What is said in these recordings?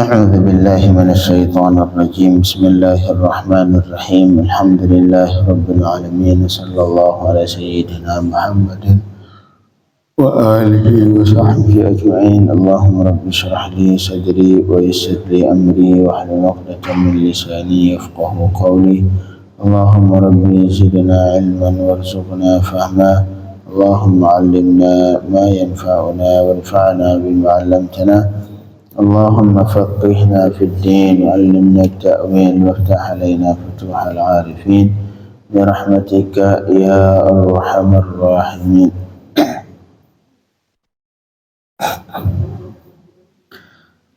أعوذ بالله من الشيطان الرجيم. بسم الله الرحمن الرحيم. الحمد لله رب العالمين. صلى الله على سيدنا محمد وآله وصحبه أجمعين. اللهم رب اشرح لي صدري ويسر لي أمري واحلل عقدة من لساني يفقه قولي. اللهم رب زدنا علما وارزقنا فهما. اللهم علمنا ما ينفعنا وانفعنا بما علمتنا. اللهم فقهنا في الدين وعلمنا التأويل وافتح علينا فتوح العارفين برحمتك يا أرحم الراحمين.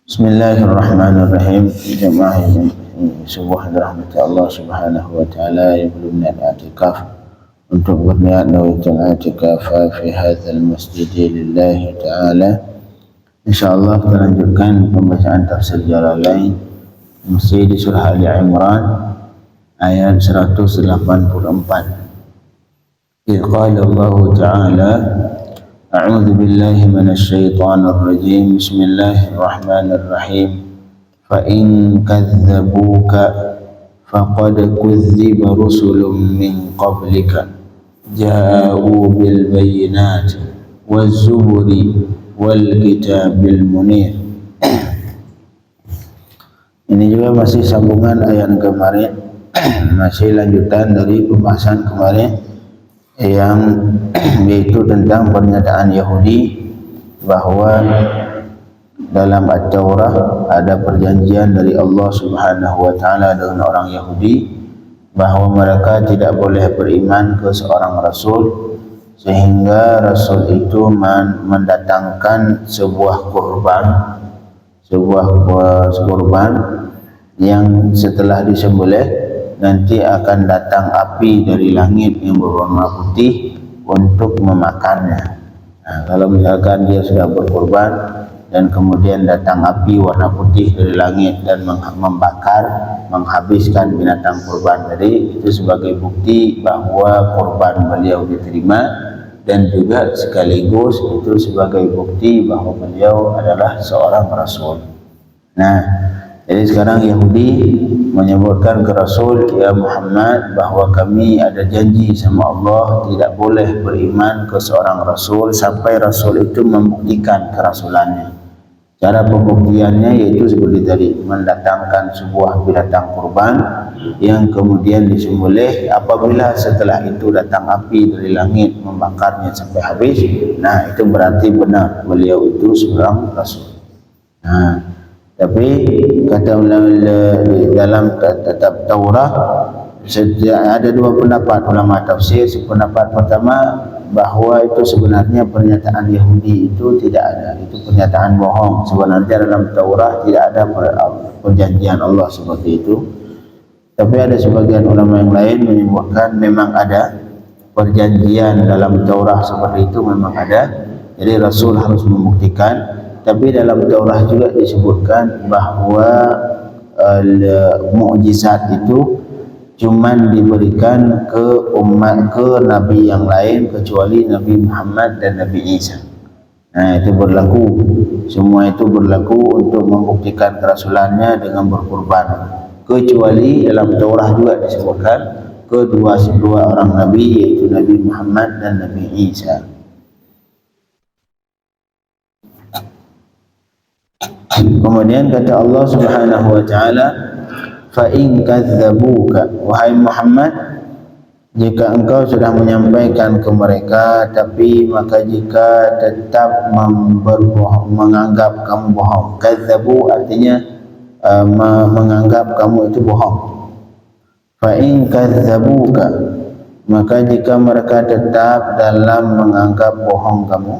Bismillahirrahmanirrahim. Jemaah yang sebuah rahmat Allah Subhanahu wa taala yang belum i'tikaf untuk berniat nawaitul i'tikaf fi hadzal masjid lillahi taala. InsyaAllah kita lanjutkan pembacaan tafsir Jalalain masih di surah Ali Imran ayat 184. Qala Allah Ta'ala A'udzu billahi minasy syaithanir rajim. Bismillahirrahmanirrahim. Fa in kadzdzabuka faqad kudziba rusulun min qablika ja'u bil bayyinati waz zuburi wal kitabil munir. Ini juga masih sambungan ayat kemarin, masih lanjutan dari pembahasan kemarin yang yaitu tentang pernyataan Yahudi bahwa dalam At-Taurah ada perjanjian dari Allah Subhanahu wa taala dengan orang Yahudi bahwa mereka tidak boleh beriman ke seorang rasul sehingga rasul itu mendatangkan sebuah kurban yang setelah disembelih nanti akan datang api dari langit yang berwarna putih untuk memakannya. Nah, kalau misalkan dia sudah berkurban dan kemudian datang api warna putih dari langit dan membakar, menghabiskan binatang kurban tadi, itu sebagai bukti bahwa kurban beliau diterima, dan juga sekaligus itu sebagai bukti bahwa beliau adalah seorang rasul. Nah, jadi sekarang Yahudi menyebutkan ke Rasul, ya Muhammad, bahwa kami ada janji sama Allah tidak boleh beriman ke seorang Rasul sampai Rasul itu membuktikan kerasulannya. Cara pembuktiannya yaitu seperti tadi, mendatangkan sebuah binatang kurban yang kemudian disembelih. Apabila setelah itu datang api dari langit membakarnya sampai habis, nah itu berarti benar beliau itu seorang Rasul. Nah, tapi kata ulama dalam kitab Taurah ada dua pendapat ulama tafsir. Pendapat pertama bahwa itu sebenarnya pernyataan Yahudi itu tidak ada, itu pernyataan bohong. Sebenarnya dalam Taurah tidak ada perjanjian Allah seperti itu. Tapi ada sebagian ulama yang lain menyebutkan memang ada perjanjian dalam Taurah seperti itu, memang ada. Jadi Rasul harus membuktikan. Tapi dalam Taurah juga disebutkan bahwa mukjizat itu cuman diberikan ke umat, ke nabi yang lain kecuali Nabi Muhammad dan Nabi Isa. Nah, itu berlaku, semua itu berlaku untuk membuktikan kerasulannya dengan berkurban. Kecuali dalam Taurah juga disebutkan kedua orang nabi, yaitu Nabi Muhammad dan Nabi Isa. Kemudian kata Allah Subhanahu wa taala, fa in kadzdzabuka, wahai Muhammad, jika engkau sudah menyampaikan ke mereka tapi maka jika tetap menganggap kamu bohong. Kadzdzabu artinya menganggap kamu itu bohong. Fa in kadzdzabuka, maka jika mereka tetap dalam menganggap bohong kamu,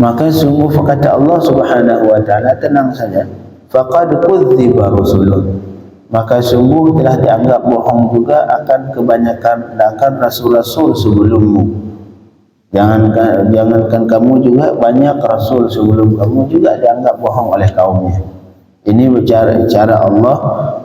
maka sungguh kata Allah Subhanahu wa taala, tenang saja, faqad kudziba rusulun, maka sungguh telah dianggap bohong juga akan rasul-rasul sebelummu. Jangankan kamu juga, banyak rasul sebelum kamu juga dianggap bohong oleh kaumnya. Ini cara Allah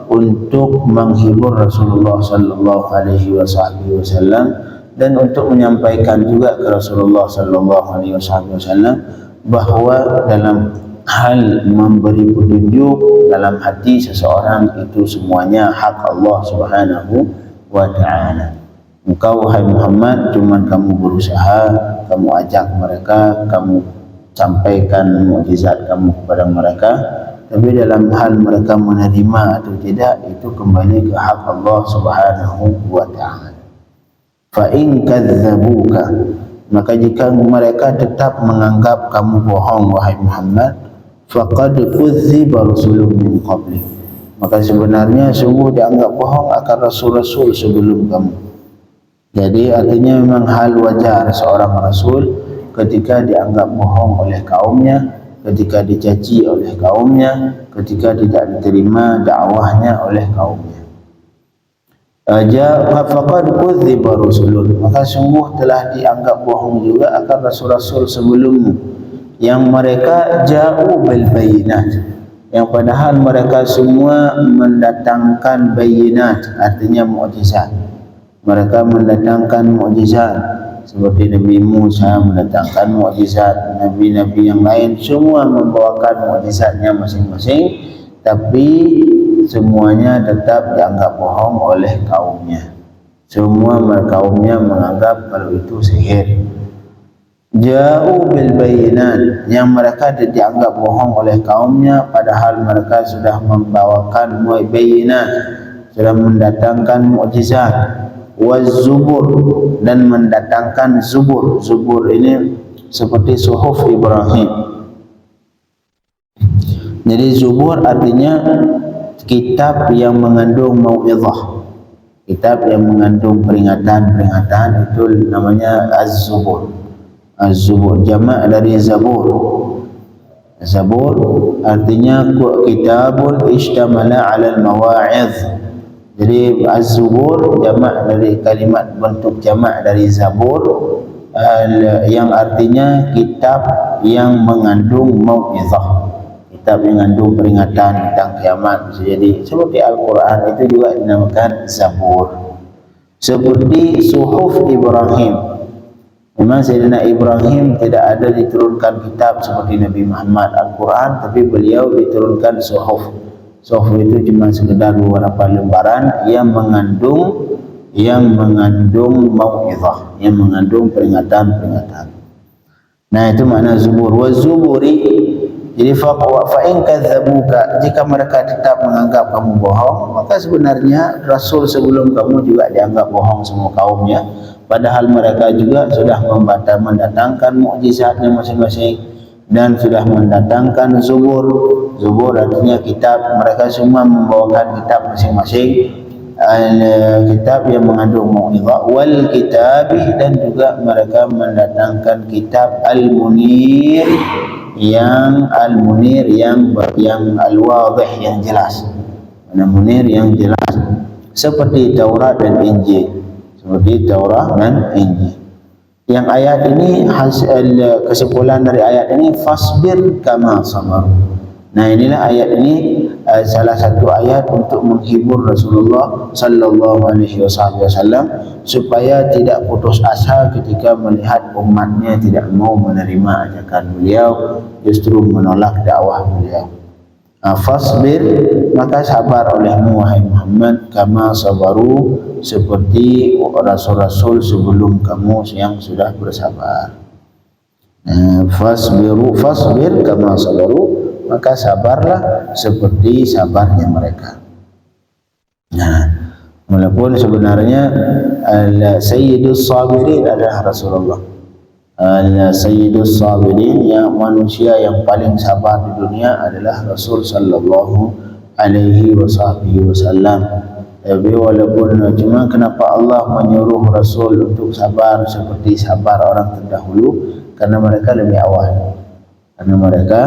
untuk menghibur Rasulullah sallallahu alaihi wasallam dan untuk menyampaikan juga ke Rasulullah sallallahu alaihi wasallam bahwa dalam hal memberi petunjuk dalam hati seseorang itu semuanya hak Allah Subhanahu wa ta'ala. Engkau wahai Muhammad cuman kamu berusaha, kamu ajak mereka, kamu sampaikan mukjizat kamu kepada mereka, tapi dalam hal mereka menerima atau tidak itu kembali ke hak Allah Subhanahu wa ta'ala. Fa in kadzabuka, maka jika mereka tetap menganggap kamu bohong wahai Muhammad, faqad kudziba rasulun min qabli, maka sebenarnya sungguh dianggap bohong akan rasul-rasul sebelum kamu. Jadi artinya memang hal wajar seorang rasul ketika dianggap bohong oleh kaumnya, ketika dicaci oleh kaumnya, ketika tidak diterima dakwahnya oleh kaumnya. Faqad kudziba rasulun, maka sungguh telah dianggap bohong juga akan rasul-rasul sebelummu, yang mereka ja'u bil bayinat, yang padahal mereka semua mendatangkan bayinat, artinya mukjizat. Mereka mendatangkan mukjizat seperti Nabi Musa mendatangkan mukjizat, nabi-nabi yang lain semua membawakan mukjizatnya masing-masing, tapi semuanya tetap dianggap bohong oleh kaumnya. Semua kaumnya menganggap kalau itu sihir. Ja'u bil bayinat, yang mereka dianggap bohong oleh kaumnya padahal mereka sudah membawakan bayinat, sudah mendatangkan mukjizat. Waz-zubur, dan mendatangkan zubur. Zubur ini seperti suhuf Ibrahim. Jadi zubur artinya kitab yang mengandung mau'izah, kitab yang mengandung peringatan-peringatan, itu namanya az-zubur. Az-zubur jamak dari zabur. Zabur artinya kitabun ishtamala 'ala al-mawa'iz. Jadi az-zubur jamak dari kalimat bentuk jamak dari zabur, yang artinya kitab yang mengandung mau'izah, kitab yang mengandung peringatan tentang kiamat. Jadi seperti Al-Quran itu juga dinamakan zabur. Seperti suhuf Ibrahim, memang Sayyidina Ibrahim tidak ada diturunkan kitab seperti Nabi Muhammad Al-Quran, tapi beliau diturunkan suhuf. Suhuf itu cuma sekedar beberapa lembaran yang mengandung mau'izah, yang mengandung peringatan-peringatan. Nah, itu makna zubur. Wa zuburi, jadi fa in kadzabuka, jika mereka tetap menganggap kamu bohong, maka sebenarnya rasul sebelum kamu juga dianggap bohong semua kaumnya, padahal mereka juga sudah mendatangkan mukjizatnya masing-masing dan sudah mendatangkan zubur. Zubur artinya kitab, mereka semua membawakan kitab masing-masing, kitab yang mengandung mau'izah. Wal kitabi, dan juga mereka mendatangkan kitab al-munir, yang al-munir yang al-wadih, yang jelas. Al-munir yang jelas, seperti Taurat dan Injil, seperti Taurat dan Injil. Yang ayat ini, kesimpulan dari ayat ini, fasbir kama sabar. Nah, inilah ayat ini salah satu ayat untuk menghibur Rasulullah sallallahu alaihi wasallam supaya tidak putus asa ketika melihat umatnya tidak mau menerima ajakan beliau, justru menolak dakwah beliau. Fasbir, maka sabar olehmu wahai Muhammad, kama sabaru, seperti rasul-rasul sebelum kamu yang sudah bersabar. Fasbir kama sabaru, maka sabarlah seperti sabarnya mereka. Nah, walaupun sebenarnya Sayyidus Sabirin adalah Rasulullah, Sayyidus Sabirin, yang manusia yang paling sabar di dunia adalah Rasul sallallahu alaihi wasallam. Tapi walaupun cuma kenapa Allah menyuruh Rasul untuk sabar seperti sabar orang terdahulu, karena mereka lebih awal. Karena mereka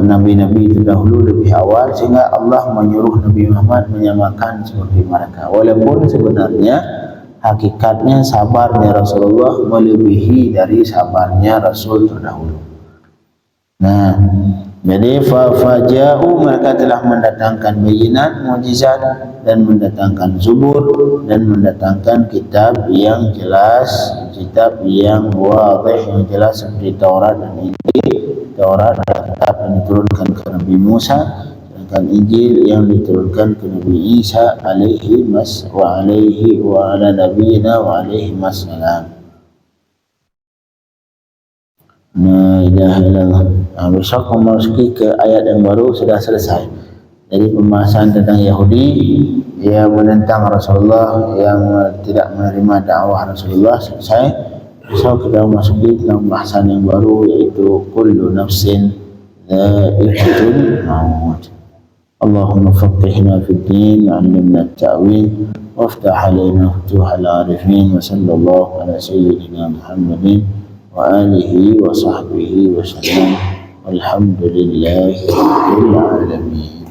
nabi-nabi itu dahulu lebih awal, sehingga Allah menyuruh Nabi Muhammad menyamakan seperti mereka. Walaupun sebenarnya hakikatnya sabarnya Rasulullah melebihi dari sabarnya Rasul terdahulu. Nah, jadi faja'u, mereka telah mendatangkan bayinat, mukjizat, dan mendatangkan zubur, dan mendatangkan kitab yang jelas, kitab yang wadih, yang jelas seperti Taurat dan Injil. Taurat dan kitab yang diturunkan ke Nabi Musa, sedangkan Injil yang diturunkan ke Nabi Isa alaihi wa ala nabiyina wa alaihi wassalam. La ilaha illallah. Besok memasuki ke ayat yang baru sudah selesai. Jadi pembahasan tentang Yahudi yang menentang Rasulullah, yang tidak menerima dakwah Rasulullah selesai. Besok kita memasuki dalam bahasan yang baru, yaitu kullu nafsin dha'iqatul maut. Allahumma faqqihna fid din wa 'allimna at-ta'wil waftah 'alaina futuhal 'arifin wa sallallahu ala sayyidina Muhammadin wa alihi wa sahbihi wa sallam. Walhamdulillahi rabbil alamin.